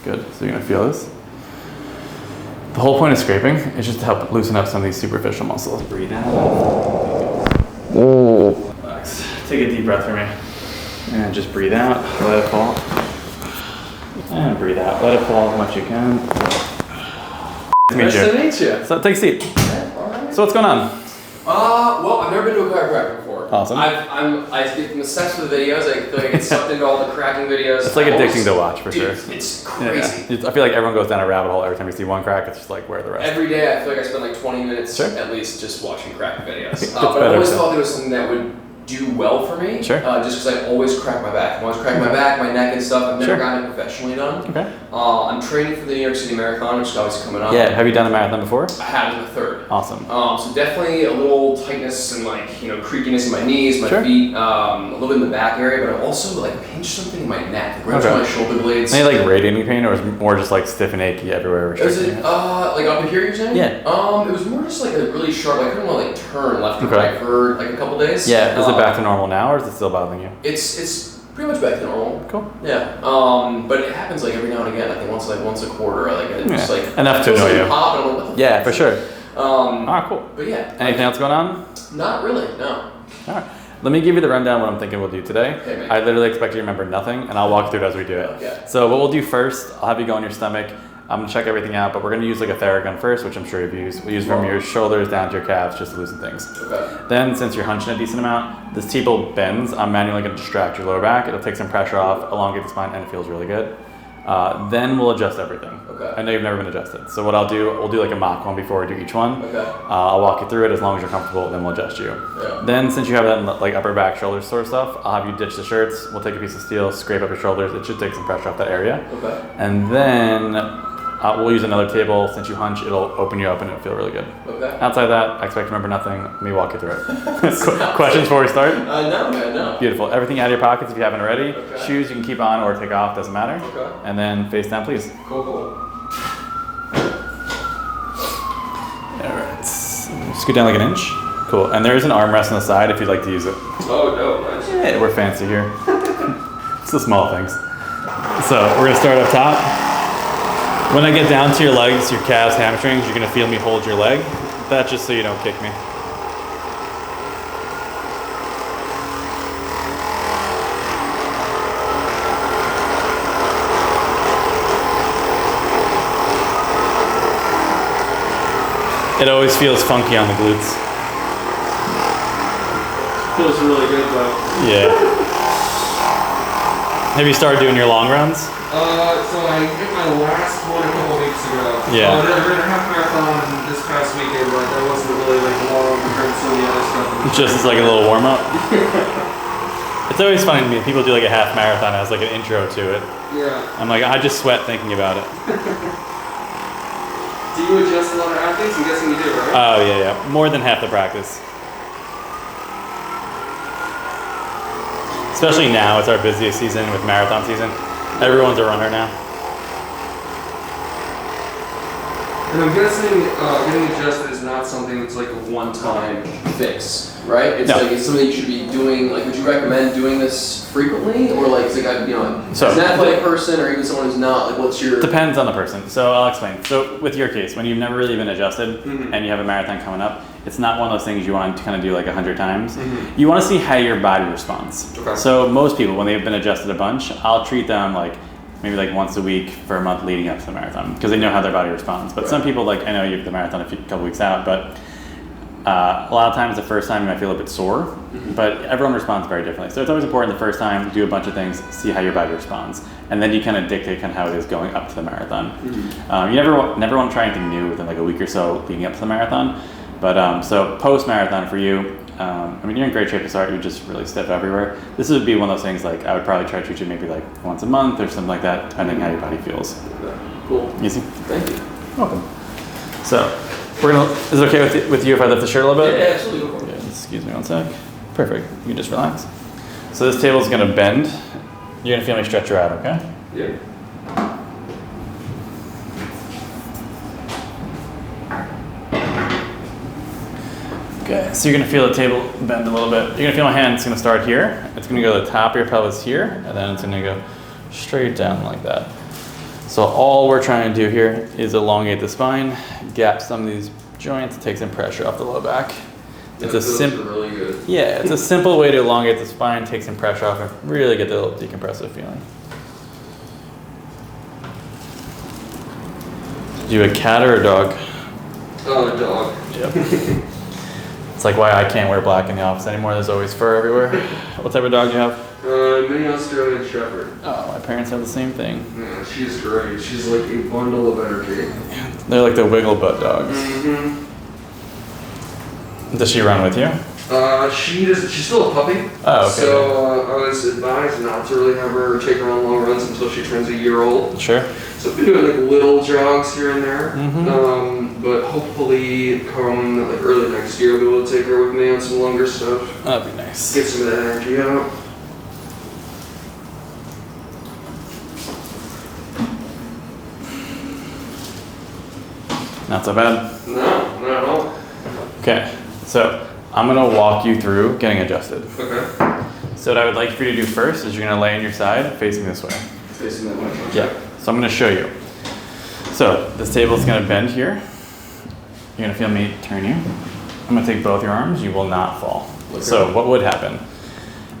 Good. So you're gonna feel this. The whole point of scraping is just to help loosen up some of these superficial muscles. Breathe in. Relax. Take a deep breath for me. And just breathe out, let it fall. And breathe out, let it fall as much as you can. Nice to meet you. So take a seat. Right. So what's going on? Well, I've never been to a chiropractor before. Awesome. I get obsessed with the videos. I feel like I get sucked into all the cracking videos. It's like addicting to watch, for dude, sure. It's crazy. Yeah. I feel like everyone goes down a rabbit hole every time you see one crack. It's just like, where are the rest? Every day, I feel like I spend like 20 minutes Sure. at least just watching cracking videos. But I always thought there was something that would do well for me. Sure. Just because I always crack my back. I'm always cracking my back, my neck and stuff. I've never Sure. gotten it professionally done. Okay. I'm training for the New York City Marathon, which is obviously coming up. Yeah. Have you done a marathon before? I had it in the third. Awesome. So definitely a little tightness and like, creakiness in my knees, my Sure. feet, a little bit in the back area, but I also like pinched something in my neck, like right to my shoulder blades. Any like radiating pain, or was it more just like stiff and achy everywhere? Was it like up here you're saying? Yeah. It was more just like a really sharp, I couldn't really like turn left and right for like a couple days. Yeah. Is it back to normal now, or is it still bothering you? It's pretty much back to normal. Cool. Yeah. But it happens like every now and again. I think once a quarter. Like it's just like enough to annoy you. Pop and I'm like, what the Yeah, fuck? for sure. Cool. But yeah. Anything else going on? Not really. No. All right. Let me give you the rundown what I'm thinking we'll do today. Okay, mate. I literally expect you to remember nothing, and I'll walk through it as we do it. Okay. So what we'll do first, I'll have you go on your stomach. I'm gonna check everything out, but we're gonna use like a Theragun first, which I'm sure you've used. We'll use from your shoulders down to your calves just to loosen things. Okay. Then, since you're hunching a decent amount, this table bends. I'm manually gonna distract your lower back. It'll take some pressure off, elongate the spine, and it feels really good. Then we'll adjust everything. Okay. I know you've never been adjusted. So what I'll do, we'll do like a mock one before we do each one. Okay. I'll walk you through it as long as you're comfortable, then we'll adjust you. Yeah. Then since you have that like upper back, shoulders sort of stuff, I'll have you ditch the shirts. We'll take a piece of steel, scrape up your shoulders. It should take some pressure off that area. Okay. And then we'll use another table. Since you hunch, it'll open you up and it'll feel really good. Okay. Outside that, I expect to remember nothing. Let me walk you through it. Questions before we start? No, man, no. Beautiful. Everything out of your pockets if you haven't already. Okay. Shoes you can keep on or take off, doesn't matter. Okay. And then face down, please. Cool. Alright. Scoot down like an inch. Cool. And there is an armrest on the side if you'd like to use it. Oh, no, nice. Yeah, we're fancy here. It's the small things. So we're gonna start up top. When I get down to your legs, your calves, hamstrings, you're gonna feel me hold your leg. That's just so you don't kick me. It always feels funky on the glutes. Feels really good though. Yeah. Have you started doing your long runs? So I hit my last one a couple weeks ago. Yeah. I ran a half marathon this past weekend, but that wasn't really like long compared to some of the other stuff. Just as like a little warm up. It's always funny to me. People do like a half marathon as like an intro to it. Yeah. I'm like, I just sweat thinking about it. Do you adjust a lot of athletes? I'm guessing you do, right? Oh yeah. More than half the practice. Especially now, it's our busiest season with marathon season. Everyone's a runner now. And I'm guessing getting adjusted is not something that's like a one-time fix, right? It's No. like it's something you should be doing. Like, would you recommend doing this frequently, or like, it's like So- as an athletic person, or even someone who's not? Like, what's your? Depends on the person. So I'll explain. So with your case, when you've never really been adjusted and you have a marathon coming up, it's not one of those things you want to kind of do like 100 times. You want to see how your body responds. Okay. So most people, when they've been adjusted a bunch, I'll treat them like maybe like once a week for a month leading up to the marathon because they know how their body responds. But some people, like I know you have the marathon a couple weeks out, but a lot of times the first time you might feel a bit sore, but everyone responds very differently. So it's always important the first time, do a bunch of things, see how your body responds. And then you kind of dictate kind of how it is going up to the marathon. You never want to try anything new within like a week or so leading up to the marathon. But so post-marathon for you, I mean, you're in great shape to start. You're just really stiff everywhere. This would be one of those things like I would probably try to treat you maybe like once a month or something like that, depending how your body feels. Cool. Easy. Thank you. Welcome. So is it okay with you if I lift the shirt a little bit? Yeah, absolutely. Go for it. Yeah, excuse me one sec. Perfect. You can just relax. So this table is going to bend. You're going to feel me stretch her out, okay? Yeah. Okay, so you're going to feel the table bend a little bit. You're going to feel my hand, it's going to start here. It's going to go to the top of your pelvis here, and then it's going to go straight down like that. So all we're trying to do here is elongate the spine, gap some of these joints, take some pressure off the low back. It's a simple, really good. yeah, it's a simple way to elongate the spine, take some pressure off, and really get the little decompressive feeling. Do you a cat or a dog? Oh, a dog. Yep. It's like why I can't wear black in the office anymore. There's always fur everywhere. What type of dog do you have? Mini Australian Shepherd. Oh, my parents have the same thing. Yeah, she's great. She's like a bundle of energy. They're like the wiggle butt dogs. Mm-hmm. Does she run with you? She's still a puppy. Oh, okay. So I was advised not to really have her take her on long runs until she turns a year old. Sure. So I've been doing like little jogs here and there. Mm-hmm. But hopefully come like early next year I'll be able to take her with me on some longer stuff. That'd be nice. Get some of that energy out. Not so bad. No, not at all. Okay, so I'm gonna walk you through getting adjusted. Okay. So what I would like for you to do first is you're gonna lay on your side facing this way. Facing that way. Yeah. So I'm gonna show you. So this table is gonna bend here. You're gonna feel me turn you. I'm gonna take both your arms. You will not fall. Okay. So what would happen?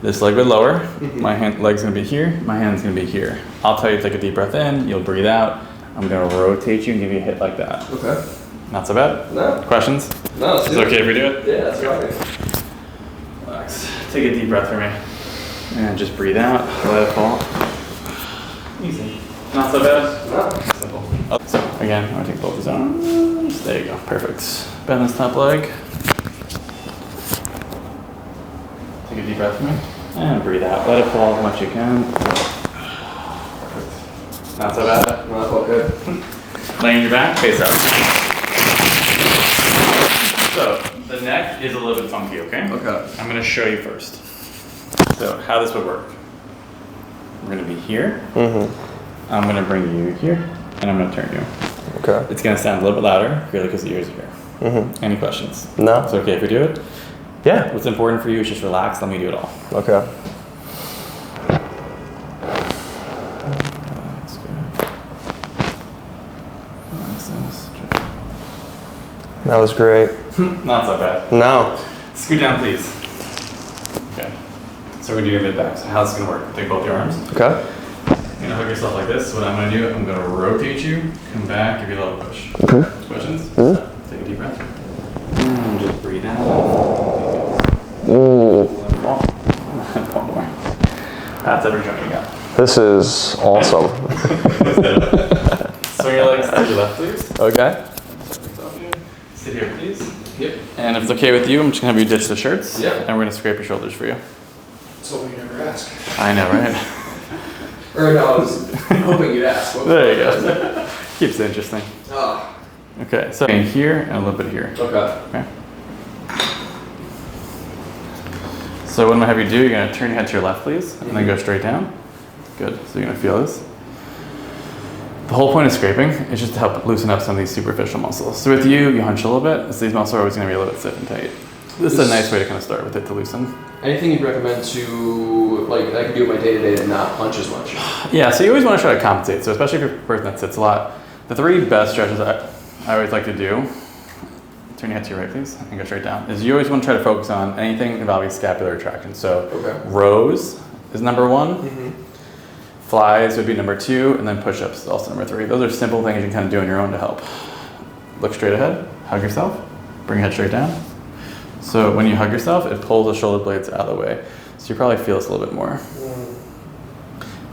This leg would lower. My leg's gonna be here. My hand's gonna be here. I'll tell you to take a deep breath in. You'll breathe out. I'm gonna rotate you and give you a hit like that. Okay. Not so bad? No. Questions? No, Is it okay if we do it? Yeah, that's right. Relax. Take a deep breath for me. And just breathe out. Let it fall. Easy. Not so bad? No. Simple. So again, I'm gonna take both his arms. There you go. Perfect. Bend this top leg. Take a deep breath for me. And breathe out. Let it fall as much as you can. Perfect. Not so bad? No, that's all good. Laying your back, face up. So the neck is a little bit funky, okay? Okay. I'm gonna show you first. So how this would work. We're gonna be here. Mm-hmm. I'm gonna bring you here, and I'm gonna turn you. Okay. It's gonna sound a little bit louder, purely because the ears are here. Mm-hmm. Any questions? No. It's okay if we do it? Yeah. What's important for you is just relax, let me do it all. Okay. That's good. Relax this. That was great. Not so bad. No. Scoot down, please. Okay. So we're gonna do your mid back. So how's this gonna work? Take both your arms. Okay. You're gonna hug yourself like this. What I'm gonna do, I'm gonna rotate you, come back, give you a little push. Questions? Take a deep breath. And just breathe out. Ooh. One more. That's every joint you got. This is awesome. Swing your legs to your left, please. Okay. Sit here, please. Yep. And if it's okay with you, I'm just gonna have you ditch the shirts. Yep. And we're gonna scrape your shoulders for you. That's what we never ask. I know, right? Or no, I was hoping you'd ask. There you go. Keeps it interesting. Ah. Okay, so in here and a little bit here. Okay. Okay. So what I'm gonna have you do, you're gonna turn your head to your left, please, and then go straight down. Good. So you're gonna feel this. The whole point of scraping is just to help loosen up some of these superficial muscles. So with you, you hunch a little bit, so these muscles are always gonna be a little bit stiff and tight. This is a nice way to kind of start with it to loosen. Anything you'd recommend to, like, I can do my day-to-day to not punch as much? Yeah, so you always want to try to compensate. So especially if you're a person that sits a lot, the three best stretches I always like to do, turn your head to your right please, and go straight down, is you always want to try to focus on anything involving scapular retraction. So rows is number one, flies would be number two, and then push-ups is also number three. Those are simple things you can kind of do on your own to help. Look straight ahead, hug yourself, bring your head straight down. So when you hug yourself, it pulls the shoulder blades out of the way. So you probably feel this a little bit more.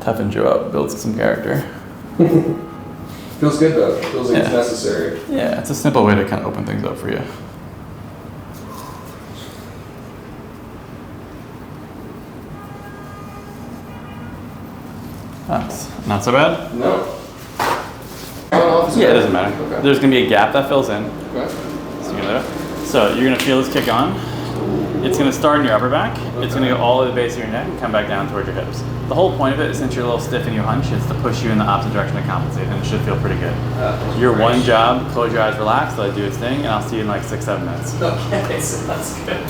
Toughens you up, builds some character. Feels good though. Feels like it's necessary. Yeah, it's a simple way to kind of open things up for you. That's not so bad. No. Yeah, it doesn't matter. Okay. There's gonna be a gap that fills in. Okay. So you're gonna feel this kick on. It's gonna start in your upper back. It's gonna go all the way to the base of your neck and come back down towards your hips. The whole point of it is, since you're a little stiff and you hunch, is to push you in the opposite direction to compensate, and it should feel pretty good. Your one job, close your eyes, relax, let it do its thing, and I'll see you in like 6-7 minutes. Okay, so that's good.